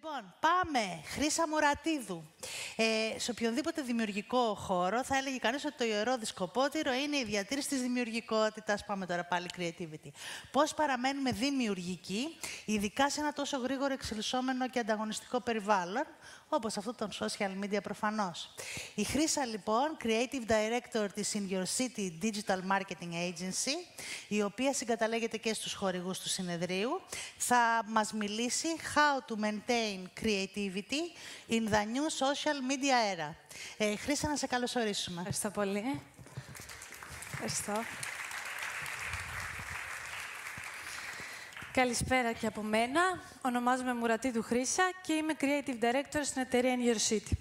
Λοιπόν, πάμε. Χρύσα Μουρατίδου. Σε οποιονδήποτε δημιουργικό χώρο θα έλεγε κανείς ότι το ιερό δισκοπότηρο είναι η διατήρηση της δημιουργικότητας. Πάμε τώρα πάλι creativity. Πώς παραμένουμε δημιουργικοί, ειδικά σε ένα τόσο γρήγορο εξελισσόμενο και ανταγωνιστικό περιβάλλον, όπως αυτό των social media προφανώς. Η Χρύσα, λοιπόν, Creative Director της In Your City Digital Marketing Agency, η οποία συγκαταλέγεται και στους χορηγούς του συνεδρίου, θα μας μιλήσει how to maintain creativity in the new social media era. Χρύσα, να σε καλωσορίσουμε. Ευχαριστώ πολύ. Ευχαριστώ. Καλησπέρα και από μένα. Ονομάζομαι Μουρατίδου Χρύσα και είμαι Creative Director στην εταιρεία In Your City.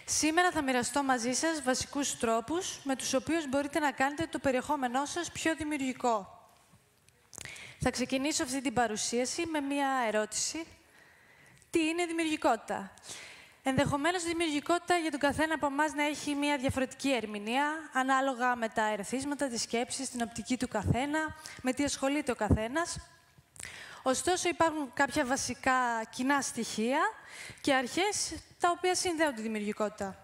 Σήμερα θα μοιραστώ μαζί σας βασικούς τρόπους με τους οποίους μπορείτε να κάνετε το περιεχόμενό σας πιο δημιουργικό. Θα ξεκινήσω αυτή την παρουσίαση με μία ερώτηση. Τι είναι δημιουργικότητα? Ενδεχομένως η δημιουργικότητα για τον καθένα από εμάς να έχει μία διαφορετική ερμηνεία, ανάλογα με τα ερεθίσματα, τις σκέψεις, την οπτική του καθένα, με τι ασχολείται ο καθένας. Ωστόσο, υπάρχουν κάποια βασικά κοινά στοιχεία και αρχές τα οποία συνδέουν τη δημιουργικότητα.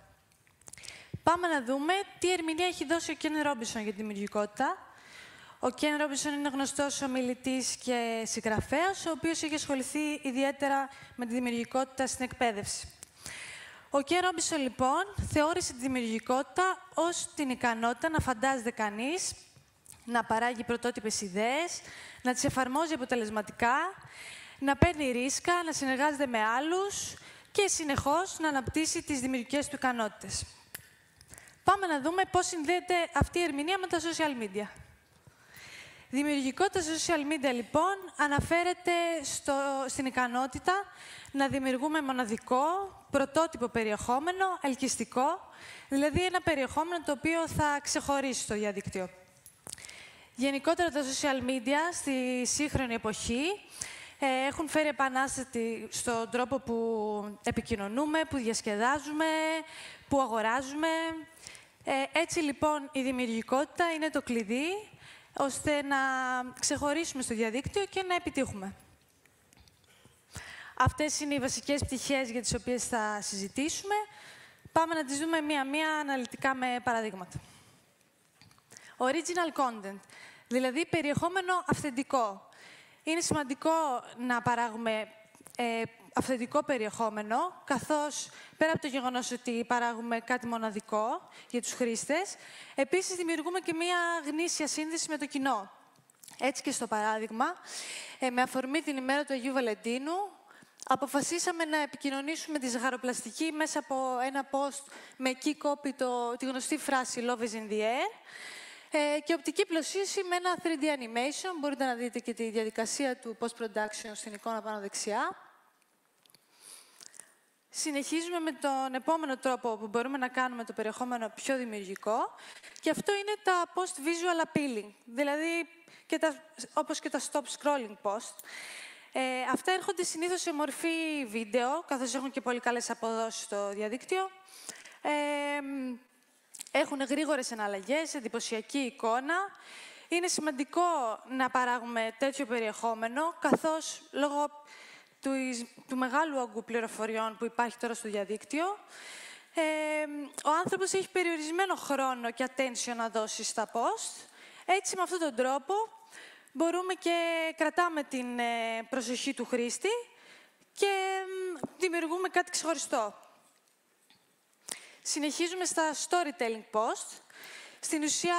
Πάμε να δούμε τι ερμηνεία έχει δώσει ο Κεν Ρόμπινσον για τη δημιουργικότητα. Ο Κεν Ρόμπινσον είναι γνωστός ομιλητής και συγγραφέας, ο οποίος έχει ασχοληθεί ιδιαίτερα με τη δημιουργικότητα στην εκπαίδευση. Ο Κεν Ρόμπινσον, λοιπόν, θεώρησε τη δημιουργικότητα ως την ικανότητα να φαντάζεται κανείς, να παράγει πρωτότυπες ιδέες, να τις εφαρμόζει αποτελεσματικά, να παίρνει ρίσκα, να συνεργάζεται με άλλους και συνεχώς να αναπτύσσει τις δημιουργικές του ικανότητες. Πάμε να δούμε πώς συνδέεται αυτή η ερμηνεία με τα social media. Η δημιουργικότητα στα social media, λοιπόν, αναφέρεται στην ικανότητα να δημιουργούμε μοναδικό, πρωτότυπο περιεχόμενο, ελκυστικό, δηλαδή ένα περιεχόμενο το οποίο θα ξεχωρίσει στο διαδίκτυο. Γενικότερα τα social media στη σύγχρονη εποχή έχουν φέρει επανάσταση στον τρόπο που επικοινωνούμε, που διασκεδάζουμε, που αγοράζουμε. Έτσι, λοιπόν, η δημιουργικότητα είναι το κλειδί ώστε να ξεχωρίσουμε στο διαδίκτυο και να επιτύχουμε. Αυτές είναι οι βασικές πτυχές για τις οποίες θα συζητήσουμε. Πάμε να τις δούμε μία-μία αναλυτικά με παραδείγματα. Original content, δηλαδή περιεχόμενο αυθεντικό. Είναι σημαντικό να παράγουμε αυθεντικό περιεχόμενο, καθώς πέρα από το γεγονός ότι παράγουμε κάτι μοναδικό για τους χρήστες, επίσης δημιουργούμε και μία γνήσια σύνδεση με το κοινό. Έτσι και στο παράδειγμα, με αφορμή την ημέρα του Αγίου Βαλεντίνου, αποφασίσαμε να επικοινωνήσουμε τη ζαχαροπλαστική μέσα από ένα post με key copy τη γνωστή φράση «Love is in the air», και οπτική πλωσίωση με ένα 3D animation. Μπορείτε να δείτε και τη διαδικασία του post-production στην εικόνα πάνω δεξιά. Συνεχίζουμε με τον επόμενο τρόπο που μπορούμε να κάνουμε το περιεχόμενο πιο δημιουργικό. Και αυτό είναι τα post-visual appealing, δηλαδή όπως και τα stop-scrolling post. Αυτά έρχονται συνήθως σε μορφή βίντεο, καθώς έχουν και πολύ καλές αποδόσεις στο διαδίκτυο. Έχουν γρήγορες εναλλαγές, εντυπωσιακή εικόνα. Είναι σημαντικό να παράγουμε τέτοιο περιεχόμενο, καθώς λόγω του μεγάλου όγκου πληροφοριών που υπάρχει τώρα στο διαδίκτυο, ο άνθρωπος έχει περιορισμένο χρόνο και attention να δώσει στα post. Έτσι, με αυτόν τον τρόπο, μπορούμε και κρατάμε την προσοχή του χρήστη και δημιουργούμε κάτι ξεχωριστό. Συνεχίζουμε στα storytelling post. Στην ουσία,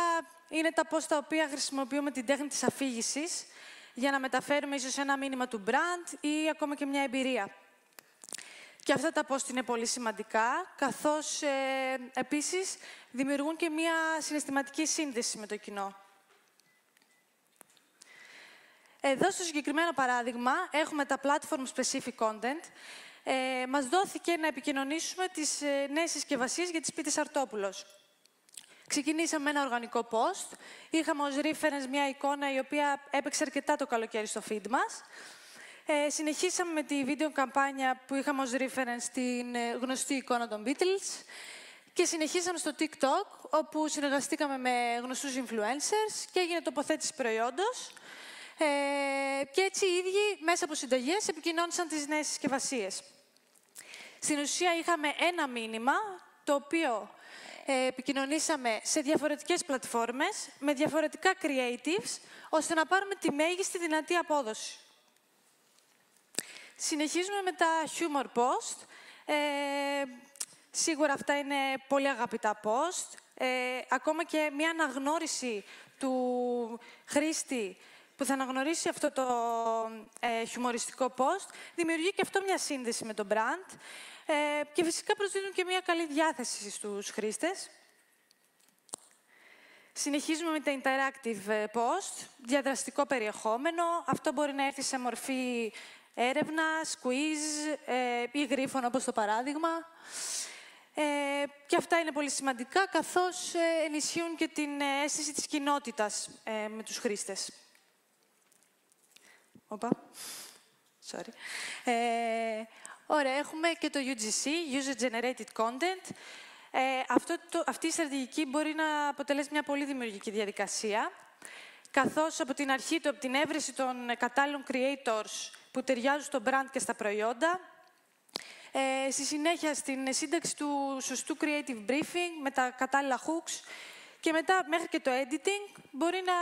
είναι τα post τα οποία χρησιμοποιούμε την τέχνη της αφήγησης για να μεταφέρουμε ίσως ένα μήνυμα του brand ή ακόμα και μια εμπειρία. Και αυτά τα post είναι πολύ σημαντικά, καθώς επίσης δημιουργούν και μια συναισθηματική σύνδεση με το κοινό. Εδώ στο συγκεκριμένο παράδειγμα έχουμε τα platform-specific content. Μας δόθηκε να επικοινωνήσουμε τις νέες συσκευασίες για τις πίτες Αρτόπουλος. Ξεκινήσαμε ένα οργανικό post. Είχαμε ως reference μια εικόνα η οποία έπαιξε αρκετά το καλοκαίρι στο feed μας. Συνεχίσαμε με τη βίντεο καμπάνια που είχαμε ως reference την γνωστή εικόνα των Beatles. Και συνεχίσαμε στο TikTok, όπου συνεργαστήκαμε με γνωστούς influencers και έγινε τοποθέτηση προϊόντος. Και έτσι οι ίδιοι, μέσα από συνταγές, επικοινώνησαν τις νέες συσκευασίες. Στην ουσία είχαμε ένα μήνυμα, το οποίο επικοινωνήσαμε σε διαφορετικές πλατφόρμες, με διαφορετικά creatives, ώστε να πάρουμε τη μέγιστη δυνατή απόδοση. Συνεχίζουμε με τα humor post. Σίγουρα αυτά είναι πολύ αγαπητά post. Ακόμα και μια αναγνώριση του χρήστη που θα αναγνωρίσει αυτό το χιουμοριστικό post, δημιουργεί και αυτό μια σύνδεση με το brand και φυσικά προσδίδουν και μια καλή διάθεση στους χρήστες. Συνεχίζουμε με τα interactive post, διαδραστικό περιεχόμενο. Αυτό μπορεί να έρθει σε μορφή έρευνας, quiz ή γρίφων, όπως το παράδειγμα. Και αυτά είναι πολύ σημαντικά, καθώς ενισχύουν και την αίσθηση της κοινότητας με τους χρήστες. Sorry. Ωραία, έχουμε και το UGC, User Generated Content. Αυτή η στρατηγική μπορεί να αποτελέσει μια πολύ δημιουργική διαδικασία, καθώς από την αρχή του, από την έβρεση των κατάλληλων creators που ταιριάζουν στο brand και στα προϊόντα, στη συνέχεια στην σύνταξη του σωστού creative briefing με τα κατάλληλα hooks και μετά μέχρι και το editing μπορεί να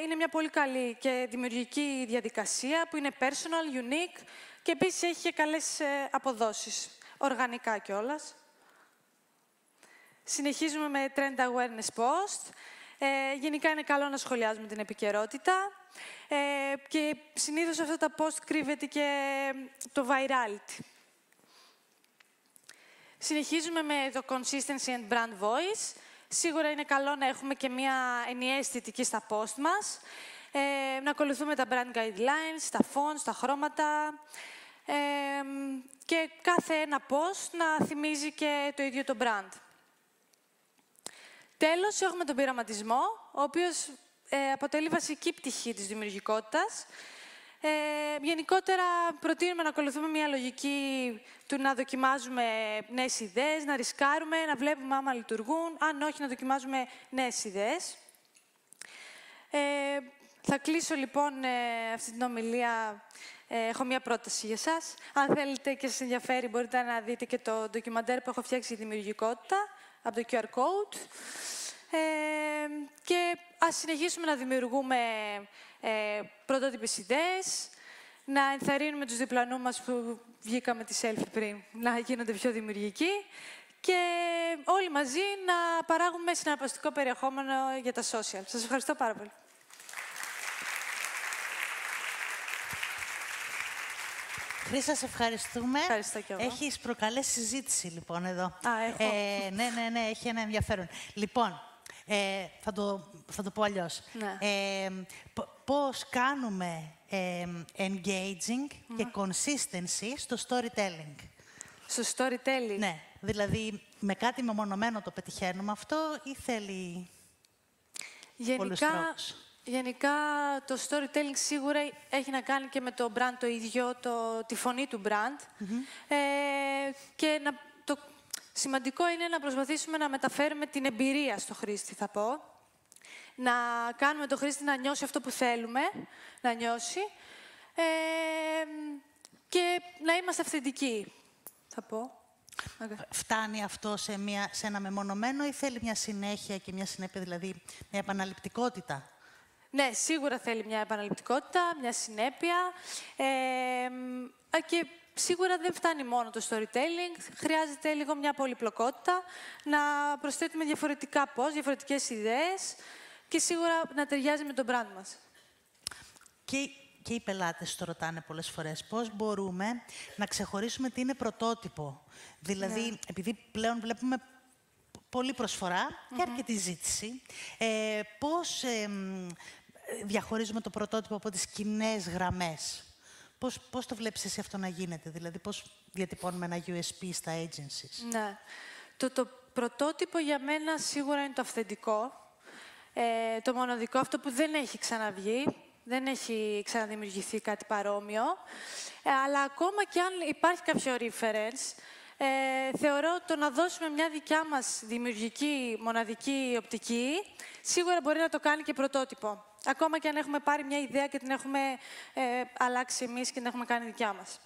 είναι μια πολύ καλή και δημιουργική διαδικασία που είναι personal, unique και επίσης έχει και καλές αποδόσεις, οργανικά κιόλας. Συνεχίζουμε με trend awareness post. Γενικά είναι καλό να σχολιάζουμε την επικαιρότητα και συνήθως αυτά τα post κρύβεται και το virality. Συνεχίζουμε με το consistency and brand voice. Σίγουρα είναι καλό να έχουμε και μια ενιαία αισθητική στα post μας, να ακολουθούμε τα brand guidelines, τα fonts, τα χρώματα και κάθε ένα post να θυμίζει και το ίδιο το brand. Τέλος, έχουμε τον πειραματισμό, ο οποίος αποτελεί βασική πτυχή της δημιουργικότητας. Γενικότερα, προτείνουμε να ακολουθούμε μια λογική του να δοκιμάζουμε νέες ιδέες, να ρισκάρουμε, να βλέπουμε άμα λειτουργούν, αν όχι να δοκιμάζουμε νέες ιδέες. Θα κλείσω λοιπόν αυτή την ομιλία. Έχω μια πρόταση για εσάς. Αν θέλετε και σας ενδιαφέρει, μπορείτε να δείτε και το ντοκιμαντέρ που έχω φτιάξει για δημιουργικότητα από το QR Code. Και ας συνεχίσουμε να δημιουργούμε πρωτότυπες ιδέες, να ενθαρρύνουμε τους διπλανούς μας που βγήκαμε τη selfie πριν, να γίνονται πιο δημιουργικοί και όλοι μαζί να παράγουμε συναρπαστικό περιεχόμενο για τα social. Σας ευχαριστώ πάρα πολύ. Χρύσα, σε ευχαριστούμε. Ευχαριστώ κι εγώ. Έχεις προκαλέσει συζήτηση, λοιπόν, εδώ. Έχω. Ναι, έχει ένα ενδιαφέρον. Λοιπόν, θα το πω αλλιώς. Ναι. Πώς κάνουμε engaging και consistency στο storytelling. Στο storytelling. Ναι, δηλαδή με κάτι μεμονωμένο το πετυχαίνουμε αυτό ή θέλει πολλούς τρόπους. Γενικά, το storytelling σίγουρα έχει να κάνει και με το brand το ίδιο, τη φωνή του brand. Και το σημαντικό είναι να προσπαθήσουμε να μεταφέρουμε την εμπειρία στο χρήστη, θα πω. Να κάνουμε το χρήστη να νιώσει αυτό που θέλουμε να νιώσει και να είμαστε αυθεντικοί, θα πω. Φτάνει αυτό σε ένα μεμονωμένο ή θέλει μια συνέχεια και μια συνέπεια, δηλαδή μια επαναληπτικότητα? Ναι, σίγουρα θέλει μια επαναληπτικότητα, μια συνέπεια και σίγουρα δεν φτάνει μόνο το storytelling, χρειάζεται λίγο μια πολυπλοκότητα, να προσθέτουμε διαφορετικά post, διαφορετικές ιδέες και σίγουρα να ταιριάζει με το brand μας. Και οι πελάτες το ρωτάνε πολλές φορές. Πώς μπορούμε να ξεχωρίσουμε τι είναι πρωτότυπο? Δηλαδή, επειδή πλέον βλέπουμε πολλή προσφορά και αρκετή ζήτηση, πώς διαχωρίζουμε το πρωτότυπο από τις κοινές γραμμές? Πώς το βλέπεις εσύ αυτό να γίνεται? Δηλαδή, πώς διατυπώνουμε ένα USP στα agencies? Ναι. Το πρωτότυπο για μένα σίγουρα είναι το αυθεντικό, το μοναδικό, αυτό που δεν έχει ξαναβγεί. Δεν έχει ξαναδημιουργηθεί κάτι παρόμοιο, αλλά ακόμα και αν υπάρχει κάποιο reference, θεωρώ το να δώσουμε μια δικιά μας δημιουργική, μοναδική οπτική, σίγουρα μπορεί να το κάνει και πρωτότυπο. Ακόμα και αν έχουμε πάρει μια ιδέα και την έχουμε αλλάξει εμείς και την έχουμε κάνει δικιά μας.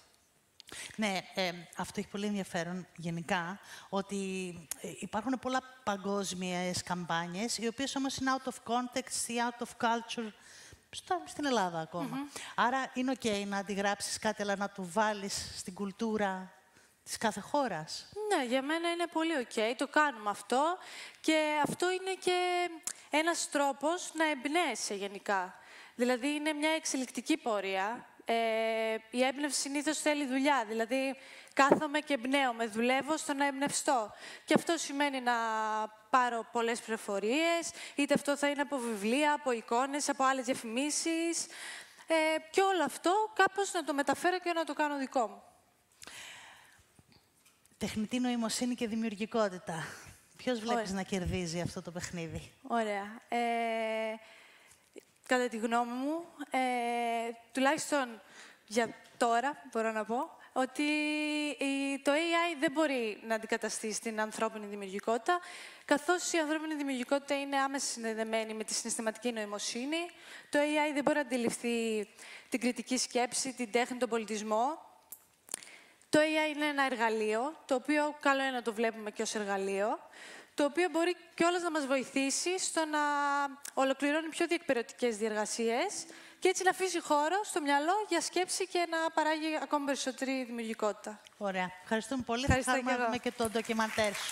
Ναι, αυτό έχει πολύ ενδιαφέρον γενικά, ότι υπάρχουν πολλά παγκόσμιες καμπάνιες, οι οποίες όμως είναι out of context ή out of culture στην Ελλάδα ακόμα. Άρα είναι OK να αντιγράψεις κάτι, αλλά να το βάλεις στην κουλτούρα της κάθε χώρας. Ναι, για μένα είναι πολύ OK, το κάνουμε αυτό και αυτό είναι και ένας τρόπος να εμπνέεσαι γενικά. Δηλαδή είναι μια εξελικτική πορεία. Η έμπνευση συνήθως θέλει δουλειά, δηλαδή κάθομαι και εμπνέομαι, δουλεύω στο να εμπνευστώ. Και αυτό σημαίνει να πάρω πολλές πληροφορίες, είτε αυτό θα είναι από βιβλία, από εικόνες, από άλλες διαφημίσεις. Και όλο αυτό κάπως να το μεταφέρω και να το κάνω δικό μου. Τεχνητή νοημοσύνη και δημιουργικότητα. Ποιος βλέπεις να κερδίζει αυτό το παιχνίδι? Ωραία. Κατά τη γνώμη μου, τουλάχιστον για τώρα, μπορώ να πω, ότι το AI δεν μπορεί να αντικαταστήσει την ανθρώπινη δημιουργικότητα, καθώς η ανθρώπινη δημιουργικότητα είναι άμεσα συνδεδεμένη με τη συναισθηματική νοημοσύνη. Το AI δεν μπορεί να αντιληφθεί την κριτική σκέψη, την τέχνη, τον πολιτισμό. Το AI είναι ένα εργαλείο, το οποίο καλό είναι να το βλέπουμε και ως εργαλείο, το οποίο μπορεί κιόλας να μας βοηθήσει στο να ολοκληρώνει πιο διεκπαιρεωτικές διεργασίες και έτσι να αφήσει χώρο στο μυαλό για σκέψη και να παράγει ακόμη περισσότερη δημιουργικότητα. Ωραία. Ευχαριστούμε πολύ. Ευχαριστώ Θα δούμε και το ντοκιμαντέρ σου.